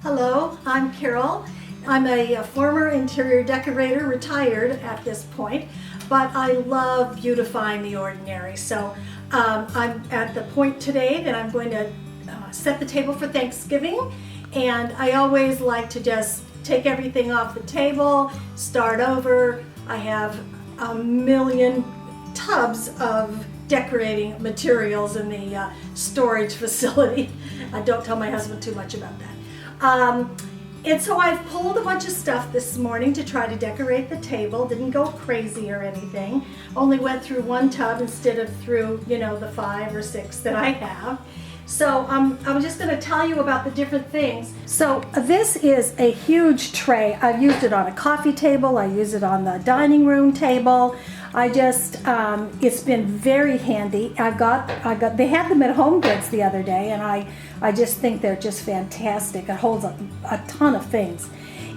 Hello, I'm Carol. I'm a former interior decorator, retired at this point, but I love beautifying the ordinary. So I'm at the point today that I'm going to set the table for Thanksgiving, and I always like to just take everything off the table, start over. I have a million tubs of decorating materials in the storage facility. Don't tell my husband too much about that. And so I've pulled a bunch of stuff this morning to try to decorate the table. Didn't go crazy or anything. Only went through one tub instead of through, the 5 or 6 that I have. So I'm just going to tell you about the different things. So this is a huge tray. I've used it on a coffee table. I use it on the dining room table. It's been very handy. They had them at Home Goods the other day, and I just think they're just fantastic. It holds a ton of things.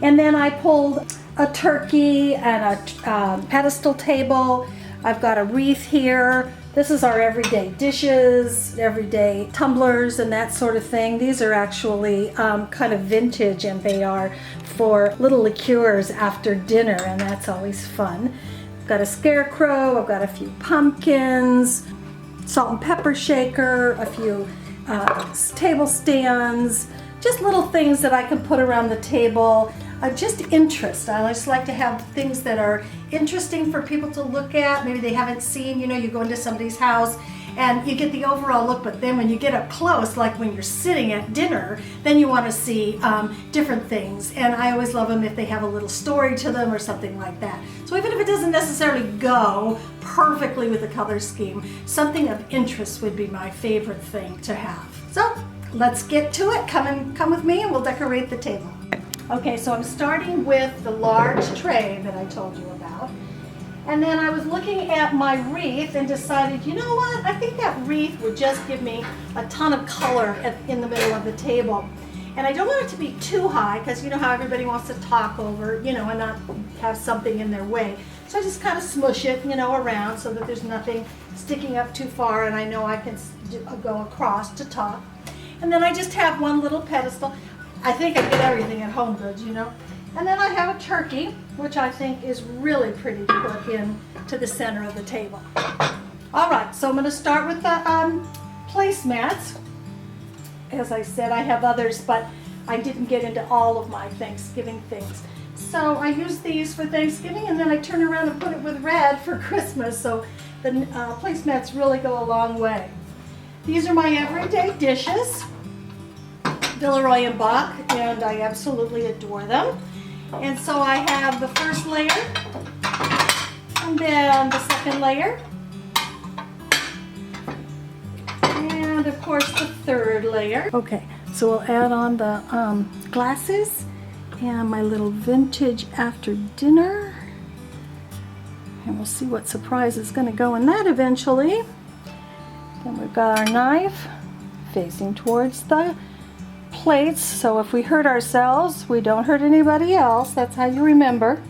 And then I pulled a turkey and a pedestal table. I've got a wreath here. This is our everyday dishes, everyday tumblers and that sort of thing. These are actually kind of vintage, and they are for little liqueurs after dinner, and that's always fun. I've got a scarecrow, I've got a few pumpkins, salt and pepper shaker, a few table stands, just little things that I can put around the table. Just interest. I just like to have things that are interesting for people to look at. Maybe they haven't seen, you go into somebody's house and you get the overall look, but then when you get up close, like when you're sitting at dinner, then you want to see different things. And I always love them if they have a little story to them or something like that. So even if it doesn't necessarily go perfectly with the color scheme, something of interest would be my favorite thing to have. So let's get to it. Come with me and we'll decorate the table. Okay, so I'm starting with the large tray that I told you about. And then I was looking at my wreath and decided, you know what? I think that wreath would just give me a ton of color in the middle of the table. And I don't want it to be too high, because you know how everybody wants to talk over, and not have something in their way. So I just kind of smush it, around so that there's nothing sticking up too far, and I know I can go across to talk. And then I just have one little pedestal. I think I get everything at Home Goods, And then I have a turkey, which I think is really pretty to put in to the center of the table. All right, so I'm going to start with the placemats. As I said, I have others, but I didn't get into all of my Thanksgiving things. So I use these for Thanksgiving, and then I turn around and put it with red for Christmas, so the placemats really go a long way. These are my everyday dishes. Villeroy and Bach, and I absolutely adore them. And so I have the first layer, and then the second layer, and of course the third layer. Okay, so we'll add on the glasses and my little vintage after dinner, and we'll see what surprise is going to go in that eventually. Then we've got our knife facing towards the plates, so if we hurt ourselves, we don't hurt anybody else. That's how you remember.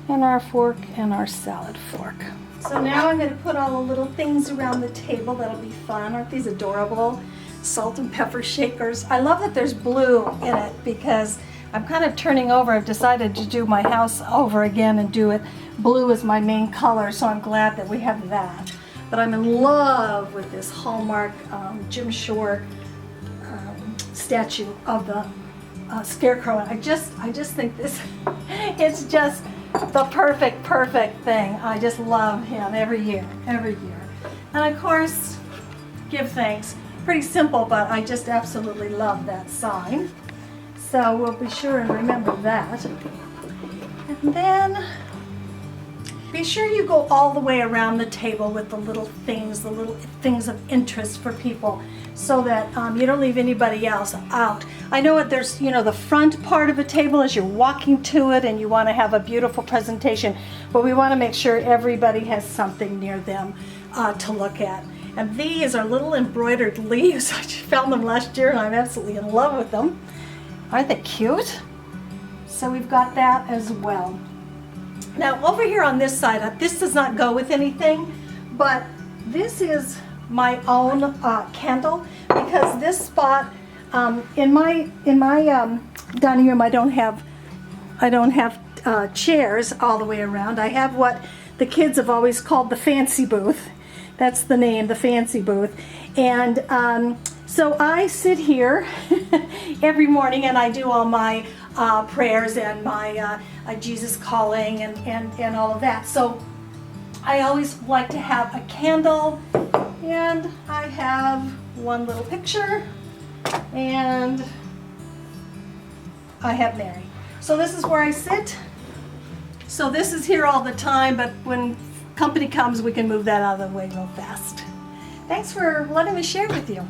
And our fork and our salad fork. So now I'm going to put all the little things around the table. That'll be fun. Aren't these adorable? Salt and pepper shakers. I love that there's blue in it, because I'm kind of turning over. I've decided to do my house over again and do it blue as my main color, so I'm glad that we have that. But I'm in love with this Hallmark Jim Shore statue of the scarecrow. And I just think this it's just the perfect thing. I just love him every year. And of course, give thanks. Pretty simple, but I just absolutely love that sign. So we'll be sure and remember that. And then be sure you go all the way around the table with the little things of interest for people, so that you don't leave anybody else out. I know there's, the front part of a table as you're walking to it, and you want to have a beautiful presentation, but we want to make sure everybody has something near them to look at. And these are little embroidered leaves. I just found them last year, and I'm absolutely in love with them. Aren't they cute? So we've got that as well. Now over here on this side, this does not go with anything, but this is my own candle, because this spot In my dining room, I don't have chairs all the way around. I have what the kids have always called the fancy booth. That's the name, the fancy booth. And so I sit here every morning and I do all my prayers and my Jesus calling and all of that. So I always like to have a candle, and I have one little picture, and I have Mary. So this is where I sit. So this is here all the time, but when company comes, we can move that out of the way real fast. Thanks for letting me share with you.